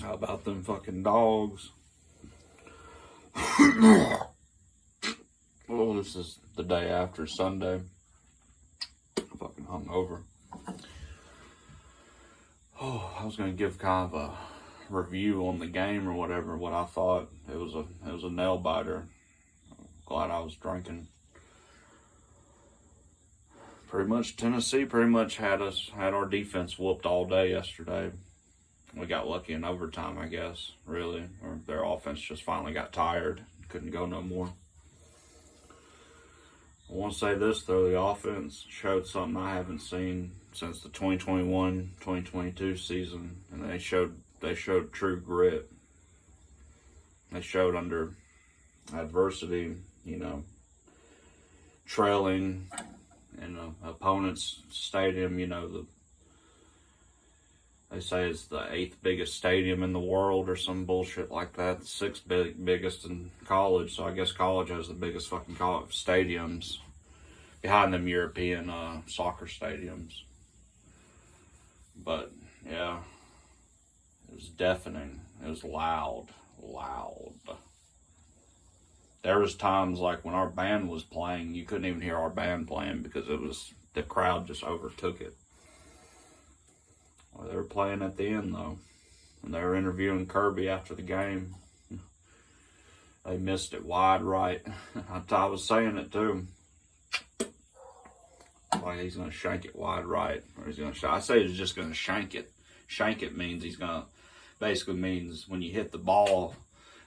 How about them fucking dogs? Well, this is the day after Sunday. I'm fucking hungover. Oh, I was gonna give kind of a review on the game or whatever. What I thought it was a nail biter. Glad I was drinking. Pretty much Tennessee had our defense whooped all day yesterday. We got lucky in overtime, I guess, really. Or their offense just finally got tired. Couldn't go no more. I want to say this, though. The offense showed something I haven't seen since the 2021-2022 season. And they showed true grit. They showed under adversity, trailing in an opponent's stadium, they say it's the 8th biggest stadium in the world or some bullshit like that. The 6th biggest in college. So I guess college has the biggest fucking stadiums behind them European soccer stadiums. But yeah, it was deafening. It was loud. There was times like when our band was playing, you couldn't even hear our band playing because the crowd just overtook it. Well, they were playing at the end, though. And they were interviewing Kirby after the game. They missed it wide right. I was saying it, too. Like, he's going to shank it wide right. Or he's going to I say he's just going to shank it. Shank it means he's going to... Basically means when you hit the ball,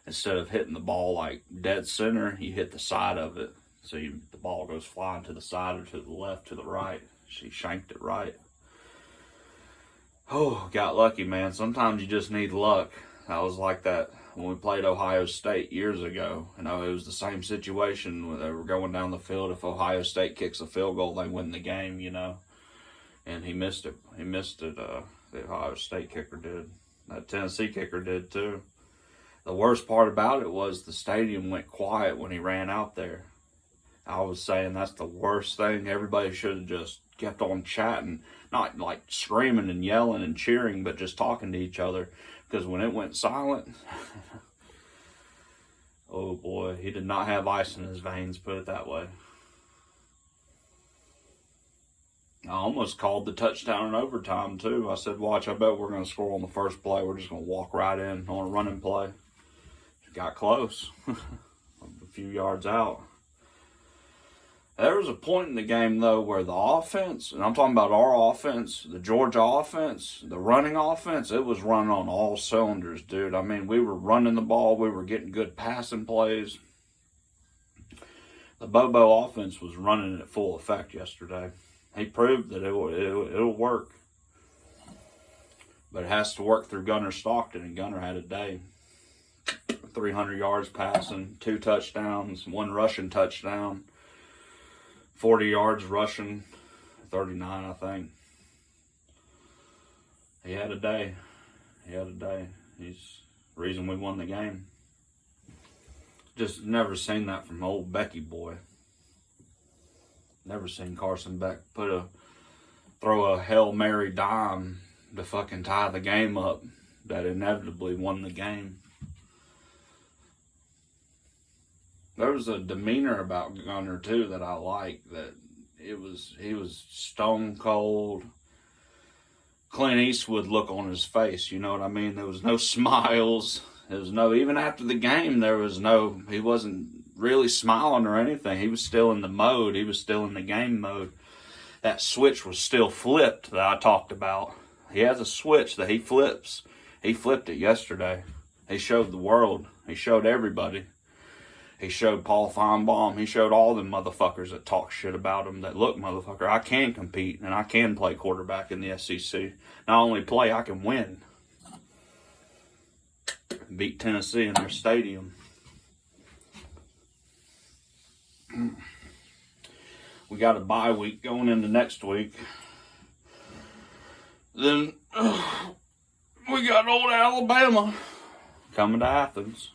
instead of hitting the ball, like, dead center, you hit the side of it. So the ball goes flying to the side or to the left, to the right. She shanked it right. Oh, got lucky, man. Sometimes you just need luck. I was like that when we played Ohio State years ago. It was the same situation when they were going down the field. If Ohio State kicks a field goal, they win the game, And he missed it. The Ohio State kicker did. That Tennessee kicker did, too. The worst part about it was the stadium went quiet when he ran out there. I was saying that's the worst thing. Everybody should have just kept on chatting. Not like screaming and yelling and cheering, but just talking to each other. Because when it went silent, oh boy, he did not have ice in his veins, put it that way. I almost called the touchdown in overtime, too. I said, watch, I bet we're going to score on the first play. We're just going to walk right in on a running play. Got close. A few yards out. There was a point in the game, though, where the offense, and I'm talking about our offense, the Georgia offense, the running offense, it was running on all cylinders, dude. I mean, we were running the ball. We were getting good passing plays. The Bobo offense was running at full effect yesterday. He proved that it'll work. But it has to work through Gunner Stockton, and Gunner had a day. 300 yards passing, 2 touchdowns, 1 rushing touchdown. 40 yards rushing, 39, I think. He had a day. He's the reason we won the game. Just never seen that from old Becky boy. Never seen Carson Beck throw a Hail Mary dime to fucking tie the game up that inevitably won the game. There was a demeanor about Gunner, too, that I liked. That he was stone cold. Clint Eastwood look on his face, you know what I mean? There was no smiles. Even after the game, he wasn't really smiling or anything. He was still in the mode. He was still in the game mode. That switch was still flipped that I talked about. He has a switch that he flips. He flipped it yesterday. He showed the world. He showed everybody. He showed Paul Feinbaum. He showed all them motherfuckers that talk shit about him that, look, motherfucker, I can compete and I can play quarterback in the SEC. Not only play, I can win. Beat Tennessee in their stadium. We got a bye week going into next week. Then we got old Alabama coming to Athens.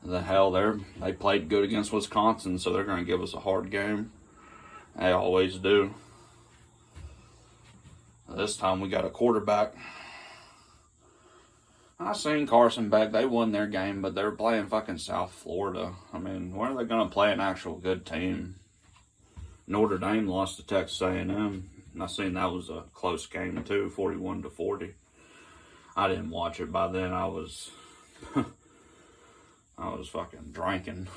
The hell, they played good against Wisconsin, so they're going to give us a hard game. They always do. This time we got a quarterback. I seen Carson Beck. They won their game, but they were playing fucking South Florida. I mean, where are they going to play an actual good team? Notre Dame lost to Texas A&M. And I seen that was a close game too, 41-40. I didn't watch it. By then I was I was fucking drinking.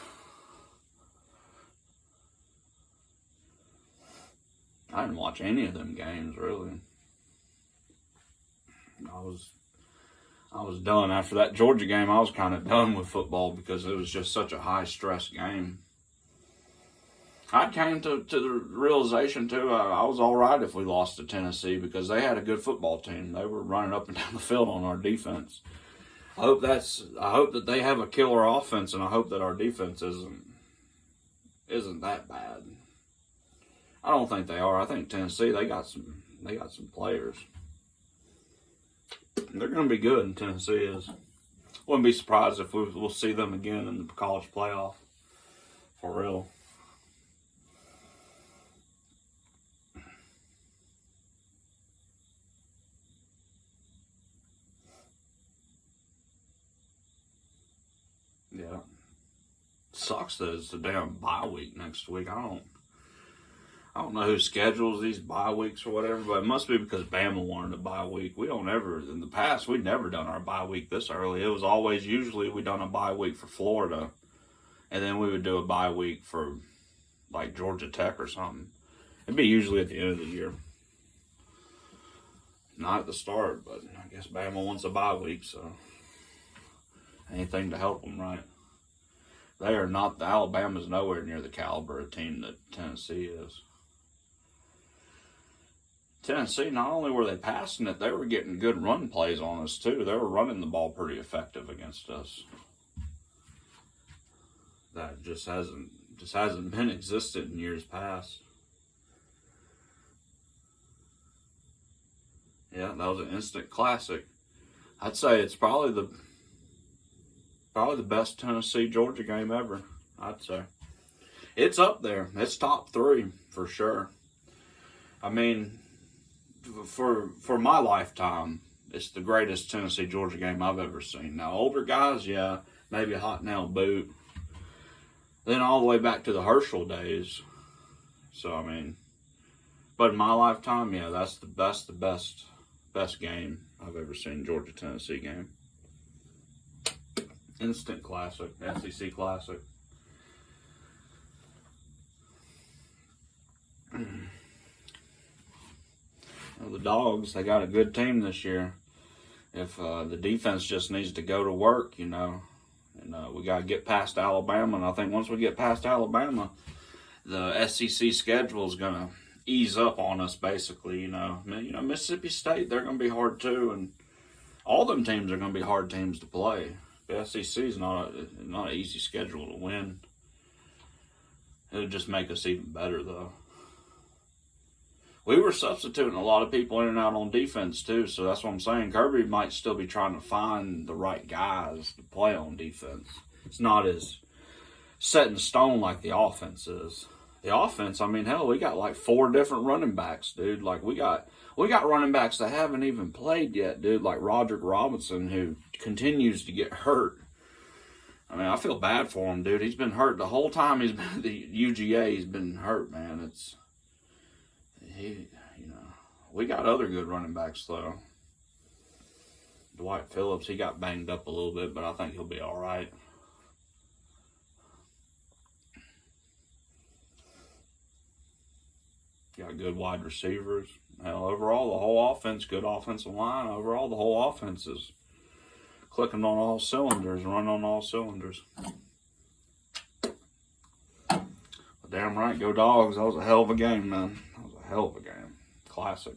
I didn't watch any of them games really. I was done after that Georgia game. I was kind of done with football because it was just such a high stress game. I came to the realization too, I was all right if we lost to Tennessee because they had a good football team. They were running up and down the field on our defense. I hope that they have a killer offense, and I hope that our defense isn't that bad. I don't think they are. I think Tennessee, they got some players. They're going to be good, and Tennessee is. Wouldn't be surprised if we'll see them again in the college playoff. For real. Yeah. Sucks that it's a damn bye week next week. I don't know who schedules these bye weeks or whatever, but it must be because Bama wanted a bye week. We don't ever, in the past, we'd never done our bye week this early. It was always, usually we done a bye week for Florida, and then we would do a bye week for like Georgia Tech or something. It'd be usually at the end of the year. Not at the start, but I guess Bama wants a bye week, so anything to help them, right? They are not, Alabama's nowhere near the caliber of team that Tennessee is. Tennessee, not only were they passing it, they were getting good run plays on us too. They were running the ball pretty effective against us. That just hasn't been existent in years past. Yeah, that was an instant classic. I'd say it's probably the best Tennessee-Georgia game ever, I'd say. It's up there. It's top 3 for sure. I mean, for my lifetime, it's the greatest Tennessee-Georgia game I've ever seen. Now, older guys, yeah, maybe a hot nail boot. Then all the way back to the Herschel days. So, I mean, but in my lifetime, yeah, that's the best game I've ever seen, Georgia-Tennessee game. Instant classic, SEC classic. Well, the Dogs, they got a good team this year. If the defense just needs to go to work, and we got to get past Alabama. And I think once we get past Alabama, the SEC schedule is going to ease up on us, basically. Mississippi State, they're going to be hard too, and all them teams are going to be hard teams to play. The SEC is not an easy schedule to win. It'll just make us even better, though. We were substituting a lot of people in and out on defense, too, so that's what I'm saying. Kirby might still be trying to find the right guys to play on defense. It's not as set in stone like the offense is. The offense, I mean, hell, we got like 4 different running backs, dude. Like, we got running backs that haven't even played yet, dude, like Roderick Robinson, who continues to get hurt. I mean, I feel bad for him, dude. He's been hurt the whole time he's been at the UGA. He's been hurt, man. We got other good running backs, though. Dwight Phillips, he got banged up a little bit, but I think he'll be all right. Got good wide receivers. Now, overall, the whole offense, good offensive line. Overall, the whole offense is clicking on all cylinders, running on all cylinders. Damn right, go Dogs. That was a hell of a game, man. That was a hell of a game. Classic.